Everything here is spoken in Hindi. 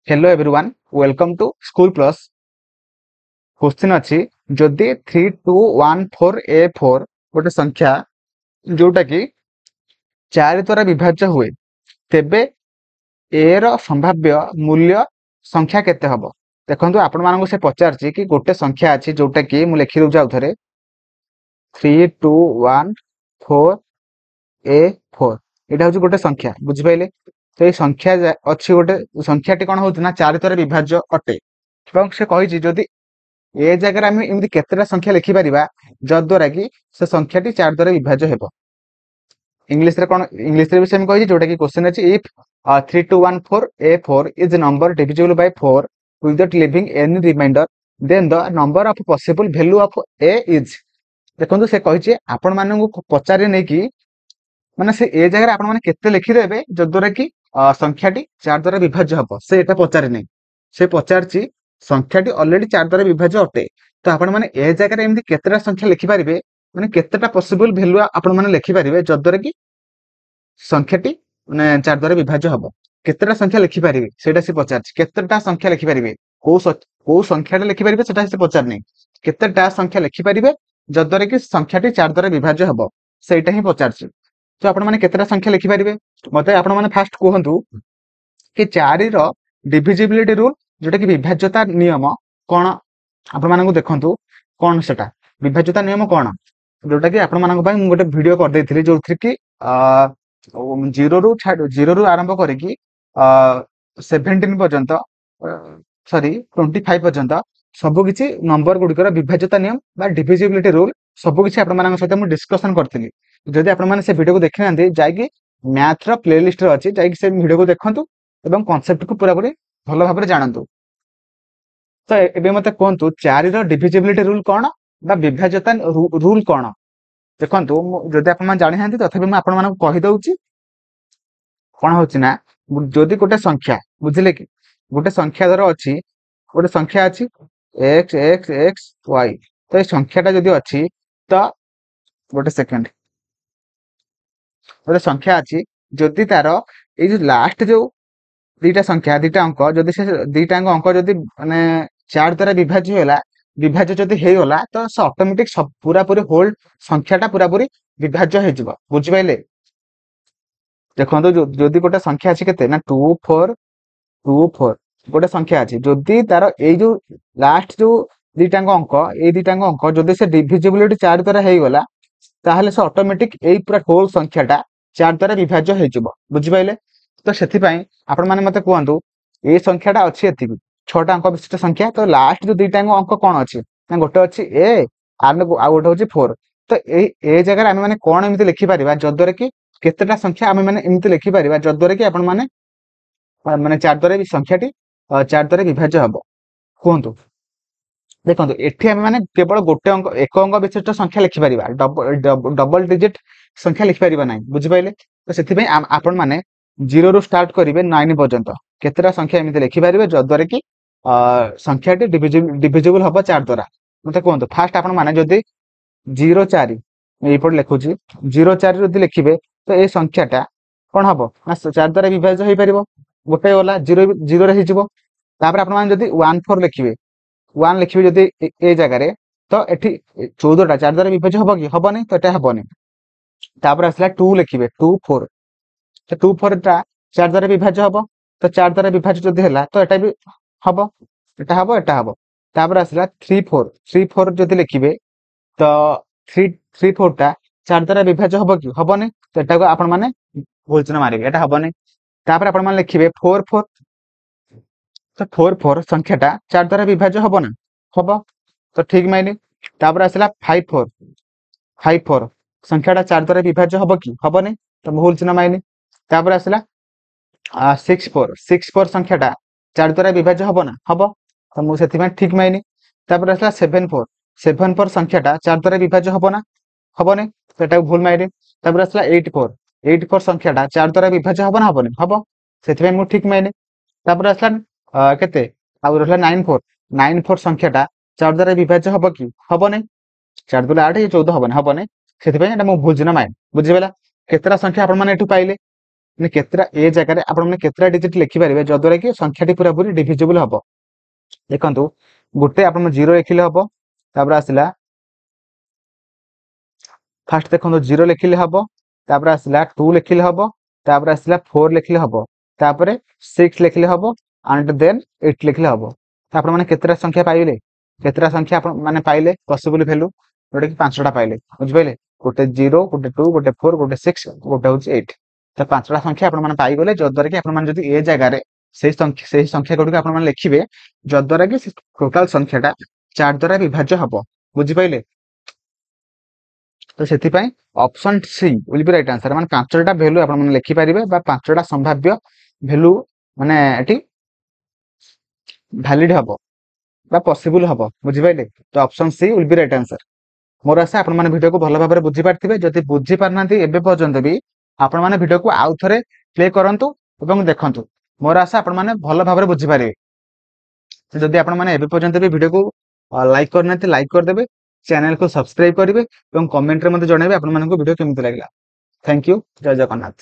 Hello everyone welcome to school plus. Question अच्छी जदि 3214A4 गोटे संख्या जोटा कि 4 द्वारा विभाज्य हुए तेबे ए रो संभाव्य मूल्य संख्या केते हबो। देखंतु आपण मानकु से पचारछि कि गोटे संख्या अछि जोटा कि मु लिखि दउ जाउ थरे 3214A4 एटा होछि गोटे संख्या बुझि पाइले। तो ये संख्या अच्छी गोटे संख्याटी कौन होଉଛି ना 4 द्वारा विभाज्य अटे এবং से कहिछि जदि ए जगह आम एमती केतेटा संख्या लिखिपार जद्वारा कि से संख्याटी 4 द्वारा विभाज्य हेब। इंग्लिश रे कौन इंग्लिश रे भी सेम कहिछि जोटा कि क्वेश्चन अछि if 3214A4 is number divisible by 4 without leaving any reminder then the number of possible value of a is. देखंतु से कहिछि आपण मानकु पचारे नै कि माने से ए जगह आपण माने केते लिखिदेबे जद्वारा कि संख्याटी 4 द्वारा विभाज्य हब। से एटा पचारे नै से पचारछि संख्याटी ऑलरेडी 4 द्वारा विभाज्य अटे। तो आपण माने ए जगह एमती केतेटा संख्या लिखि पारिबे माने केतेटा पॉसिबल वैल्यू आपण माने लिखि पारिबे जद्वारा कि संख्याटी माने 4 द्वारा विभाज्य हब। केतेटा संख्या लिखि पारिबे सेटा से पचारछि केतेटा संख्या लिखि पारिबे को संख्याटा लिखि पारिबे सेटा से पचार नै केतेटा संख्या लिखि पारिबे जद्वारा कि संख्याटी 4 द्वारा विभाज्य हब सेटा ही पचारछि। तो आपण माने केतेटा संख्या लिखि पारिबे मते आपण माने फास्ट कहंतु कि 4 रो डिविजिबिलिटी रूल जोटा कि विभाज्यता नियम कोन आपण मानकु देखंतु कोन सेटा विभाज्यता नियम कोन जोटा कि आपण मानकु पई मु गोटे वीडियो कर देथिली जोथि कि 0 रु आरंभ करे कि 17 पर्यंत सॉरी 25 पर्यंत सब किछि नंबर गुडिकर विभाज्यता नियम बा डिविजिबिलिटी रूल सब किछि आपण मानक सहित मु डिस्कशन करथिली। जदि आपण माने से वीडियो को देखि नांदी जाई मैथ रो प्लेलिस्ट रो अछि जाई से वीडियो को देखंतु एवं कांसेप्ट को पूरा पूरी भलो भाबरे जानंतु। तो एबे मते कोंतु 4 रो डिविजिबिलिटी रूल कोन बा विभाज्यता रूल कोन देखंतु जदि आपण मान जानि हांती तथापि मैं आपण मानक कहि दउची कोन होची ना जदि गोटे संख्या बुझिले कि गोटे संख्या धर अछि गोटे संख्या अछि x x x y। तो ए संख्याटा जदि अछि तो गोटे सेकंड गोटे संख्या अछि जदि तार ए जो लास्ट जो दीटा संख्या दीटा अंक जदि से दीटा अंक जदि माने 4 द्वारा विभाज्य होला विभाज्य जदि हेगला तो से ऑटोमेटिक सब पूरा पूरी होल संख्याटा पूरा पूरी विभाज्य हे जिवो बुझि पाइले। देखंतु जदि गोटे संख्या अछि केते ना 2424 गोटे संख्या अछि जदि तार ए जो लास्ट जो दीटा अंक ए दीटा अंक जदि से डिविजिबिलिटी 4 द्वारा हेगला ताहले से ऑटोमेटिक ए पूरा होल संख्याटा 4 द्वारा विभाज्य हे जिवो बुझि पाइले। तो सेथि पई आपण माने मते कहंतु ए संख्याटा अछि एति 6टा अंक विशिष्ट संख्या तो लास्ट जो दीटा अंक कोन अछि ना गोटे अछि ए आर आ गोटे होछि 4। तो ए जगह आमे माने कोन एमिति लिखि परिबा जद्वारा कि केतेटा संख्या आमे माने एमिति लिखि परिबा जद्वारा कि आपण माने माने 4 द्वारा संख्याटी 4 द्वारा विभाज्य हबो कहंतु। देखंतु एठी आमे माने केवल गोटे अंक एक अंक विशिष्ट संख्या लिखि परिबा डबल डिजिट संख्या लिखि परिबा नै बुझि पाइले। तो सेथि पई आपण माने 0 रु स्टार्ट करिवे 9 पर्यंत केतेटा संख्या एमिति लिखि परिबे जद्वारा कि संख्याटी डिविजिबल हबो 4 द्वारा। मते कहंतु फास्ट आपण माने जदि 04 एई पड लिखुची 04 जदि लिखिबे तो ए संख्याटा कोन हबो ना 4 द्वारा विभाज्य हेइ परिबो गोटे वाला 0 0 रे हि जिवो। तापर आपण माने जदि 14 लिखिबे 1 लिखिबे जदि ए जगह रे तो एठी 14 टा 4 द्वारा विभाज्य हबो कि हबो नै तो एटा हबो नै। तापर आसला 2 लिखिबे 24 तो 24 टा 4 द्वारा विभाज्य हबो तो 4 द्वारा विभाज्य जदि हैला तो एटा भी हबो एटा हबो एटा हबो। तापर आसला 34 जदि लिखिबे तो 34 टा 4 द्वारा विभाज्य हबो कि हबो नै तो एटा को आपण माने भूल चिन्ह मारिबे एटा हबो नै। तापर आपण माने लिखिबे 44 तो 44 संख्याटा 4 द्वारा विभाज्य हबो ना हबो तो ठीक माइले। तापर आसला 54 संख्याटा 4 द्वारा विभाज्य हबो कि हबो नै तो भूल चिन्ह माइले। तापर आसला 64 संख्याटा 4 द्वारा विभाज्य हबो ना हबो तो मु सेति में ठीक माइने। तापर आसला 74 संख्याटा 4 द्वारा विभाज्य हबो ना हबो नै तो एटा भूल माइले। तापर आसला 84 संख्याटा 4 द्वारा विभाज्य हबो ना हबो नै हबो सेति में मु ठीक माइने। तापर आसला केते आ रहला 94 संख्याटा 4 द्वारा विभाज्य हबो कि हबो नै 4 दुला 8 14 हबो नै सेति में एटा मु भूल चिन्ह माइने बुझिबेला। केतेटा संख्या आपण माने एठु पाइले ମାନେ କେତେଟା ଏ ଜାଗାରେ ଆପଣ ମାନେ କେତେଟା ଡିଜିଟ ଲେଖିପାରିବେ ଯଦ୍ୱାରା କି ସଂଖ୍ୟାଟି ପୁରାପୁରି ଡିଭିଜିବୁଲ ହବ। ଦେଖନ୍ତୁ ଗୋଟେ ଆପଣ 0 ଲେଖିଲେ ହବ, ତାପରେ ଆସିଲା ଫାଷ୍ଟ ଦେଖନ୍ତୁ 0 ଲେଖିଲେ ହବ, ତାପରେ ଆସିଲା 2 ଲେଖିଲେ ହବ, ତାପରେ ଆସିଲା 4 ଲେଖିଲେ ହବ, ତାପରେ 6 ଲେଖିଲେ ହବ, ଆଣ୍ଡ ଦେନ୍ 8 ଲେଖିଲେ ହବ। ତ ଆପଣ ମାନେ କେତେଟା ସଂଖ୍ୟା ପାଇଲେ, କେତେଟା ସଂଖ୍ୟା ଆପଣ ମାନେ ପାଇଲେ ପସିବଲ ଭ୍ୟାଲୁ, ଯୋଉଟା କି 5ଟା ପାଇଲେ, ବୁଝିପାରିଲେ। ଗୋଟେ 0, ଗୋଟେ 2, ଗୋଟେ 4, ଗୋଟେ 6, ଗୋଟେ ହଉଛି 8। ତ 5ଟା ସଂଖ୍ୟା ଆପଣ ମାନେ ପାଇଗଲେ, ଯଦ୍ୱାରା କି ଆପଣ ମାନେ ଯଦି ଏ ଜାଗାରେ ସେଇ ସଂଖ୍ୟା ଗୁଡିକ ଆପଣ ମାନେ ଲେଖିବେ, ଯଦ୍ୱାରା କି ଟୋଟାଲ ସଂଖ୍ୟାଟା 4 ଦ୍ୱାରା ବିଭାଜ୍ୟ ହବ, ବୁଝିପାରିଲେ। ତ ସେଥିପାଇଁ option C will be right answer, ମାନେ 5ଟା ଭ୍ୟାଲୁ ଆପଣ ମାନେ ଲେଖିପାରିବେ ବା 5ଟା ସମ୍ଭାବ୍ୟ ଭ୍ୟାଲୁ ମାନେ ଏଠି ଭ୍ୟାଲିଡ ହବ ବା ପସିବୁଲ ହବ, ବୁଝିପାରିଲେ। ତ option C will be right answer. ମୋର ଆଶା ଆପଣ ମାନେ ଭିଡିଓକୁ ଭଲ ଭାବରେ ବୁଝିପାରିଥିବେ। ଯଦି ବୁଝି ପାରୁନାହାନ୍ତି ଏବେ ପର୍ଯ୍ୟନ୍ତ ବି ଆପଣ ମାନେ ଭିଡିଓକୁ ଆଉ ଥରେ ପ୍ଲେ କରନ୍ତୁ ଏବଂ ଦେଖନ୍ତୁ। ମୋର ଆଶା ଆପଣ ମାନେ ଭଲ ଭାବରେ ବୁଝିପାରିବେ। ଯଦି ଆପଣ ମାନେ ଏବେ ପର୍ଯ୍ୟନ୍ତ ବି ଭିଡିଓକୁ ଲାଇକ୍ କରିନାହାନ୍ତି ଲାଇକ୍ କରିଦେବେ, ଚ୍ୟାନେଲକୁ ସବସ୍କ୍ରାଇବ କରିବେ ଏବଂ କମେଣ୍ଟରେ ମୋତେ ଜଣାଇବେ ଆପଣମାନଙ୍କୁ ଭିଡିଓ କେମିତି ଲାଗିଲା। ଥ୍ୟାଙ୍କ ୟୁ, ଜୟ ଜଗନ୍ନାଥ।